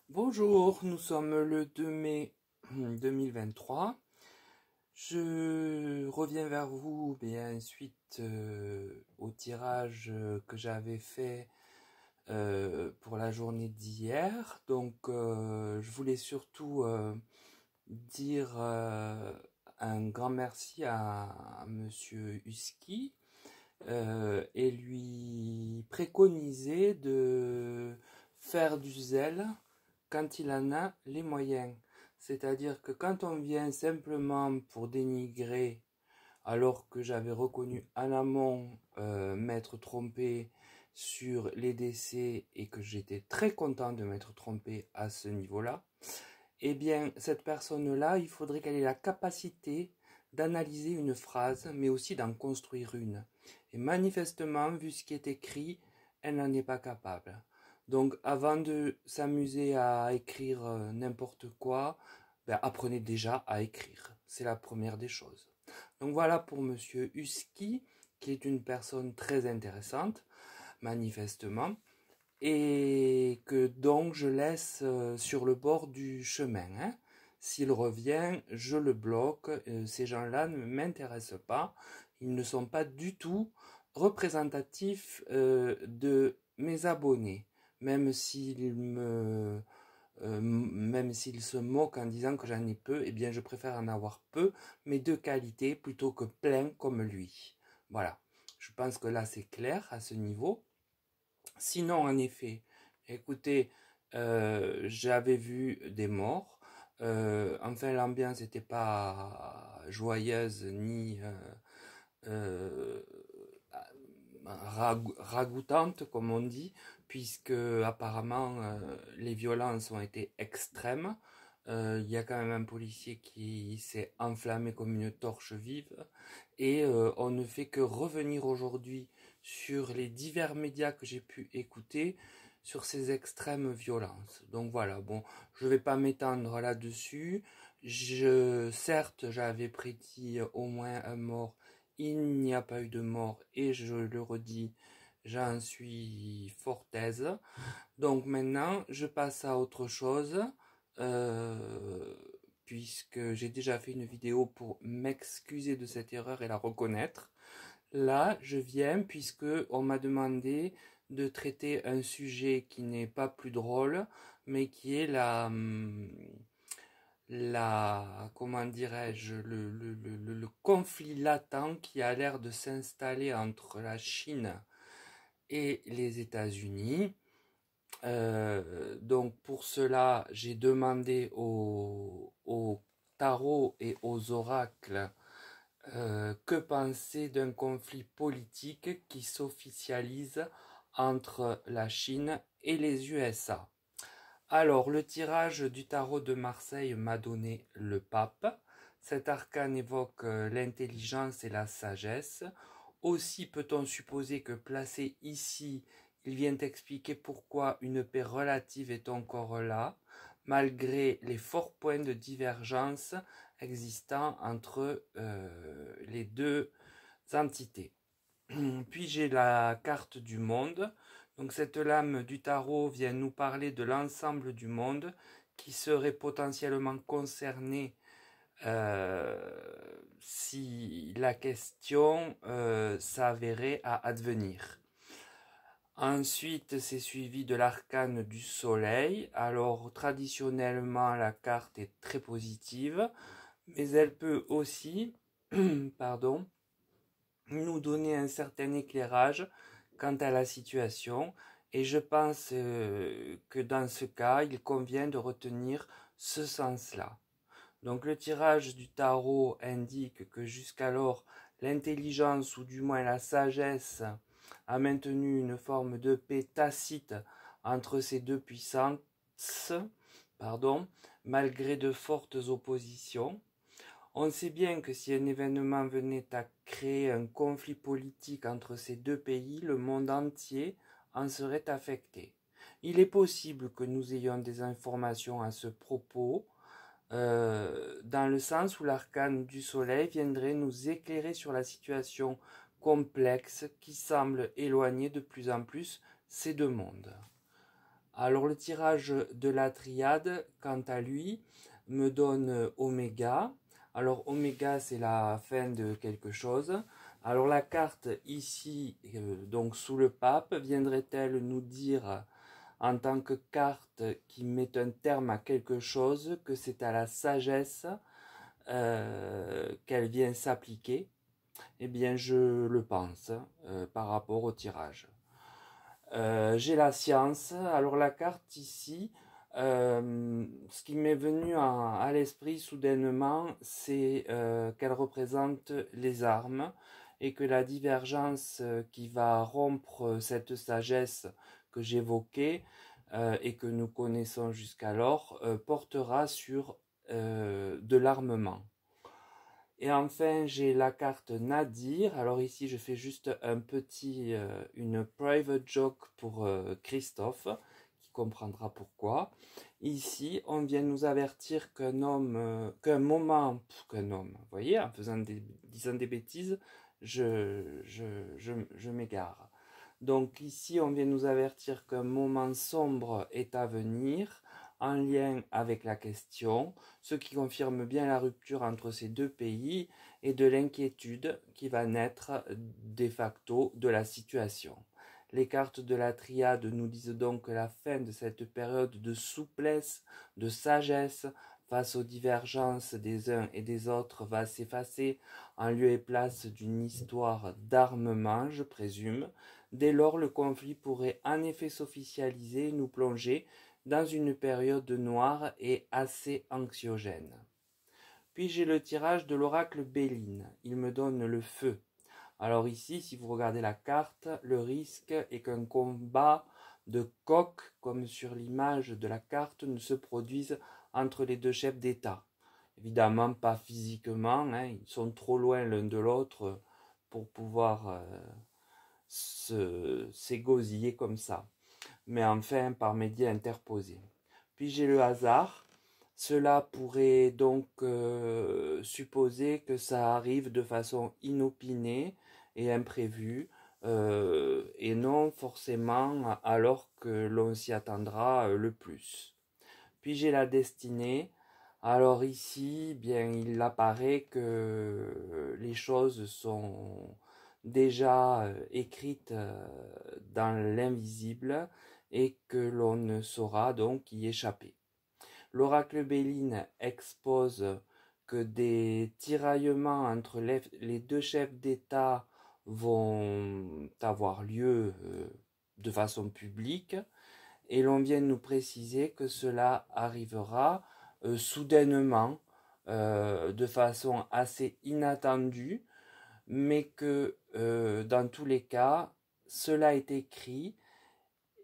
Bonjour, nous sommes le 2 mai 2023. Je reviens vers vous suite au tirage que j'avais fait pour la journée d'hier. Donc je voulais surtout dire un grand merci à Monsieur Husky et lui préconiser de faire du zèle quand il en a les moyens. C'est-à-dire que quand on vient simplement pour dénigrer, alors que j'avais reconnu en amont m'être trompé sur les décès et que j'étais très content de m'être trompé à ce niveau-là, eh bien, cette personne-là, il faudrait qu'elle ait la capacité d'analyser une phrase, mais aussi d'en construire une. Et manifestement, vu ce qui est écrit, elle n'en est pas capable. Donc, avant de s'amuser à écrire n'importe quoi, apprenez déjà à écrire. C'est la première des choses. Donc voilà pour Monsieur Husky, qui est une personne très intéressante, manifestement, et que donc je laisse sur le bord du chemin, hein. S'il revient, je le bloque. Ces gens-là ne m'intéressent pas. Ils ne sont pas du tout représentatifs de mes abonnés. Même même s'ils se moquent en disant que j'en ai peu, eh bien je préfère en avoir peu, mais de qualité, plutôt que plein comme lui. Voilà. Je pense que là c'est clair à ce niveau. Sinon, en effet, écoutez, j'avais vu des morts. Enfin, l'ambiance n'était pas joyeuse ni euh, ragoûtante, comme on dit, puisque apparemment les violences ont été extrêmes. Il y a quand même un policier qui s'est enflammé comme une torche vive et on ne fait que revenir aujourd'hui sur les divers médias que j'ai pu écouter sur ces extrêmes violences. Donc voilà, bon, je ne vais pas m'étendre là-dessus. Certes, j'avais prédit au moins un mort. Il n'y a pas eu de mort et je le redis, j'en suis fort aise. Donc maintenant, je passe à autre chose, euh, puisque j'ai déjà fait une vidéo pour m'excuser de cette erreur et la reconnaître. Là, je viens puisque on m'a demandé de traiter un sujet qui n'est pas plus drôle, mais qui est comment dirais-je, le conflit latent qui a l'air de s'installer entre la Chine et les États-Unis. Donc pour cela, j'ai demandé au tarot et aux oracles que penser d'un conflit politique qui s'officialise entre la Chine et les USA. Alors, le tirage du tarot de Marseille m'a donné le pape. Cet arcane évoque l'intelligence et la sagesse. Aussi peut-on supposer que placé ici, il vient expliquer pourquoi une paix relative est encore là, malgré les forts points de divergence existants entre les deux entités. Puis j'ai la carte du monde. Donc cette lame du tarot vient nous parler de l'ensemble du monde qui serait potentiellement concerné si la question s'avérait à advenir. Ensuite, c'est suivi de l'arcane du soleil. Alors traditionnellement, la carte est très positive, mais elle peut aussi, pardon, nous donner un certain éclairage quant à la situation et je pense que dans ce cas, il convient de retenir ce sens-là. Donc le tirage du tarot indique que jusqu'alors, l'intelligence ou du moins la sagesse a maintenu une forme de paix tacite entre ces deux puissances, malgré de fortes oppositions. On sait bien que si un événement venait à créer un conflit politique entre ces deux pays, le monde entier en serait affecté. Il est possible que nous ayons des informations à ce propos, dans le sens où l'arcane du soleil viendrait nous éclairer sur la situation complexe qui semble éloigner de plus en plus ces deux mondes. Alors le tirage de la triade, quant à lui, me donne Oméga. Alors Oméga, c'est la fin de quelque chose. Alors la carte ici, donc sous le pape, viendrait-elle nous dire, en tant que carte qui met un terme à quelque chose, que c'est à la sagesse qu'elle vient s'appliquer? Eh bien, je le pense, par rapport au tirage. J'ai la science. Alors la carte ici, ce qui m'est venu à l'esprit soudainement, c'est qu'elle représente les armes et que la divergence qui va rompre cette sagesse que j'évoquais et que nous connaissons jusqu'alors portera sur de l'armement. Et enfin, j'ai la carte Nadir. Alors ici, je fais juste une private joke pour Christophe, qui comprendra pourquoi. Ici, on vient nous avertir qu'un homme, vous voyez, disant des bêtises, je m'égare. Donc ici, on vient nous avertir qu'un moment sombre est à venir, en lien avec la question, ce qui confirme bien la rupture entre ces deux pays et de l'inquiétude qui va naître de facto de la situation. Les cartes de la triade nous disent donc que la fin de cette période de souplesse, de sagesse face aux divergences des uns et des autres va s'effacer en lieu et place d'une histoire d'armement, je présume. Dès lors, le conflit pourrait en effet s'officialiser et nous plonger dans une période noire et assez anxiogène. Puis j'ai le tirage de l'oracle Béline. Il me donne le feu. Alors ici, si vous regardez la carte, le risque est qu'un combat de coq, comme sur l'image de la carte, ne se produise entre les deux chefs d'État. Évidemment, pas physiquement, hein, ils sont trop loin l'un de l'autre pour pouvoir s'égosiller comme ça. Mais enfin par médias interposés. Puis j'ai le hasard. Cela pourrait donc supposer que ça arrive de façon inopinée et imprévue, et non forcément alors que l'on s'y attendra le plus. Puis j'ai la destinée. Alors ici, bien, il apparaît que les choses sont déjà écrites dans l'invisible et que l'on ne saura donc y échapper. L'oracle Béline expose que des tiraillements entre les deux chefs d'État vont avoir lieu de façon publique, et l'on vient nous préciser que cela arrivera soudainement, de façon assez inattendue, mais que dans tous les cas, cela est écrit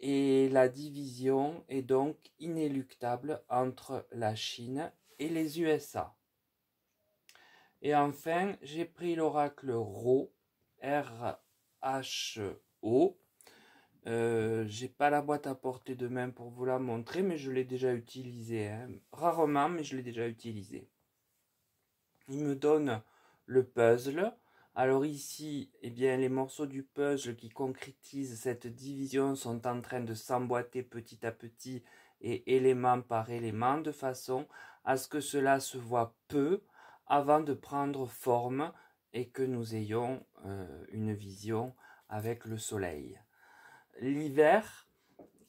et la division est donc inéluctable entre la Chine et les USA. Et enfin, j'ai pris l'oracle Rho, R-H-O. J'ai pas la boîte à portée de main pour vous la montrer, mais je l'ai déjà utilisé, hein. Rarement, mais je l'ai déjà utilisé. Il me donne le puzzle. Alors ici, eh bien, les morceaux du puzzle qui concrétisent cette division sont en train de s'emboîter petit à petit et élément par élément, de façon à ce que cela se voit peu avant de prendre forme et que nous ayons une vision avec le soleil. L'hiver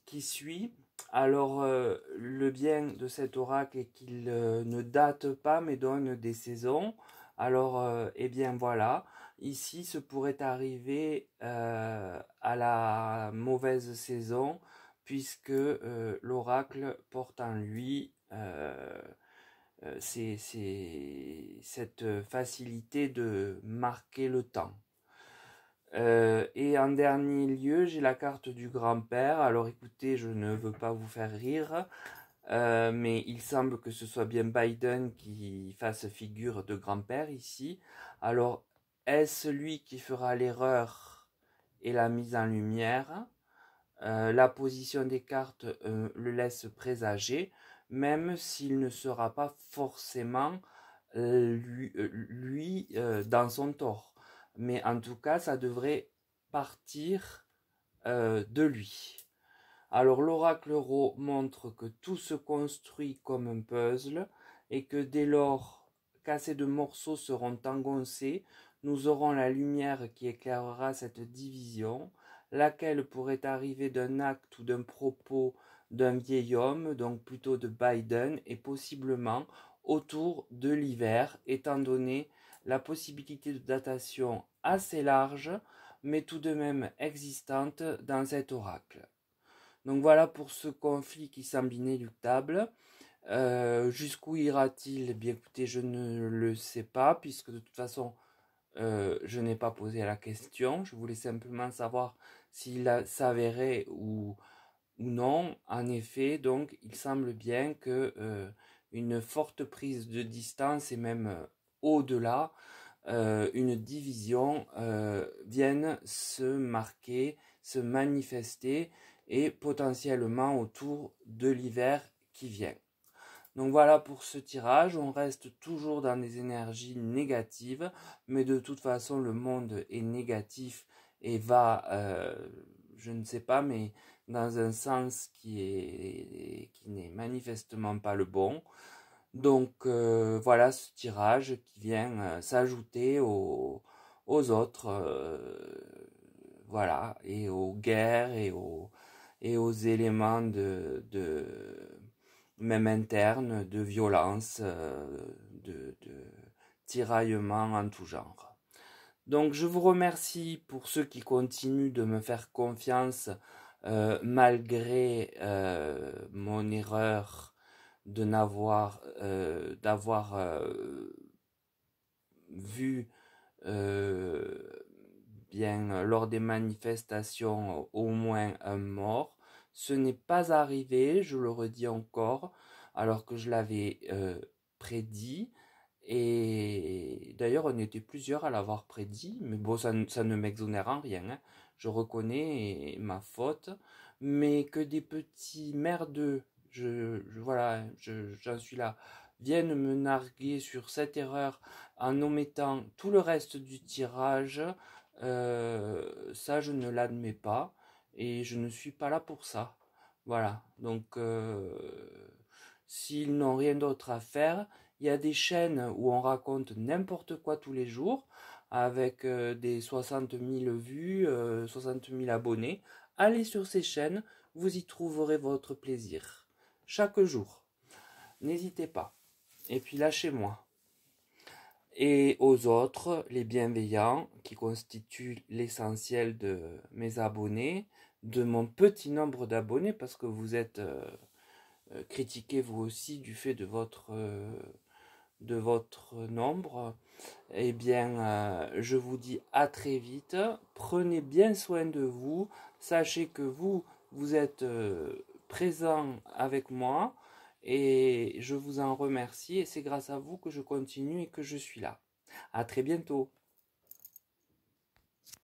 qui suit, alors le bien de cet oracle est qu'il ne date pas mais donne des saisons. Alors eh bien voilà, ici ce pourrait arriver à la mauvaise saison, puisque l'oracle porte en lui cette facilité de marquer le temps. Et en dernier lieu, j'ai la carte du grand-père. Alors écoutez, je ne veux pas vous faire rire, mais il semble que ce soit bien Biden qui fasse figure de grand-père ici. Alors, est-ce lui qui fera l'erreur et la mise en lumière? La position des cartes le laisse présager, même s'il ne sera pas forcément lui dans son tort. Mais en tout cas, ça devrait partir de lui. Alors l'oracle Ro montre que tout se construit comme un puzzle et que dès lors qu'assez de morceaux seront engoncés, nous aurons la lumière qui éclairera cette division, laquelle pourrait arriver d'un acte ou d'un propos d'un vieil homme, donc plutôt de Biden, et possiblement autour de l'hiver, étant donné la possibilité de datation assez large, mais tout de même existante dans cet oracle. Donc voilà pour ce conflit qui semble inéluctable. Jusqu'où ira-t-il? Eh bien écoutez, je ne le sais pas, puisque de toute façon, je n'ai pas posé la question. Je voulais simplement savoir s'il s'avérait ou non. En effet, donc, il semble bien que une forte prise de distance et même au-delà, une division vienne se marquer, se manifester et potentiellement autour de l'hiver qui vient. Donc voilà pour ce tirage, on reste toujours dans des énergies négatives, mais de toute façon le monde est négatif et va, je ne sais pas, mais dans un sens qui n'est manifestement pas le bon. Donc voilà ce tirage qui vient s'ajouter aux autres, voilà, et aux guerres et aux éléments même internes, de violence, de tiraillement en tout genre. Donc je vous remercie pour ceux qui continuent de me faire confiance malgré mon erreur de d'avoir vu bien lors des manifestations au moins un mort. Ce n'est pas arrivé, je le redis encore, alors que je l'avais prédit. Et d'ailleurs, on était plusieurs à l'avoir prédit, mais bon, ça ne m'exonère en rien, hein. Je reconnais ma faute, mais que des petits merdeux, voilà, j'en suis là, viennent me narguer sur cette erreur en omettant tout le reste du tirage, ça je ne l'admets pas et je ne suis pas là pour ça. Voilà, donc s'ils n'ont rien d'autre à faire, il y a des chaînes où on raconte n'importe quoi tous les jours avec des 60 000 vues, 60 000 abonnés. Allez sur ces chaînes, vous y trouverez votre plaisir. Chaque jour. N'hésitez pas. Et puis lâchez-moi. Et aux autres, les bienveillants, qui constituent l'essentiel de mes abonnés, de mon petit nombre d'abonnés, parce que vous êtes critiqués vous aussi du fait de votre nombre. Eh bien, je vous dis à très vite. Prenez bien soin de vous. Sachez que vous êtes présents avec moi. Et je vous en remercie. Et c'est grâce à vous que je continue et que je suis là. À très bientôt.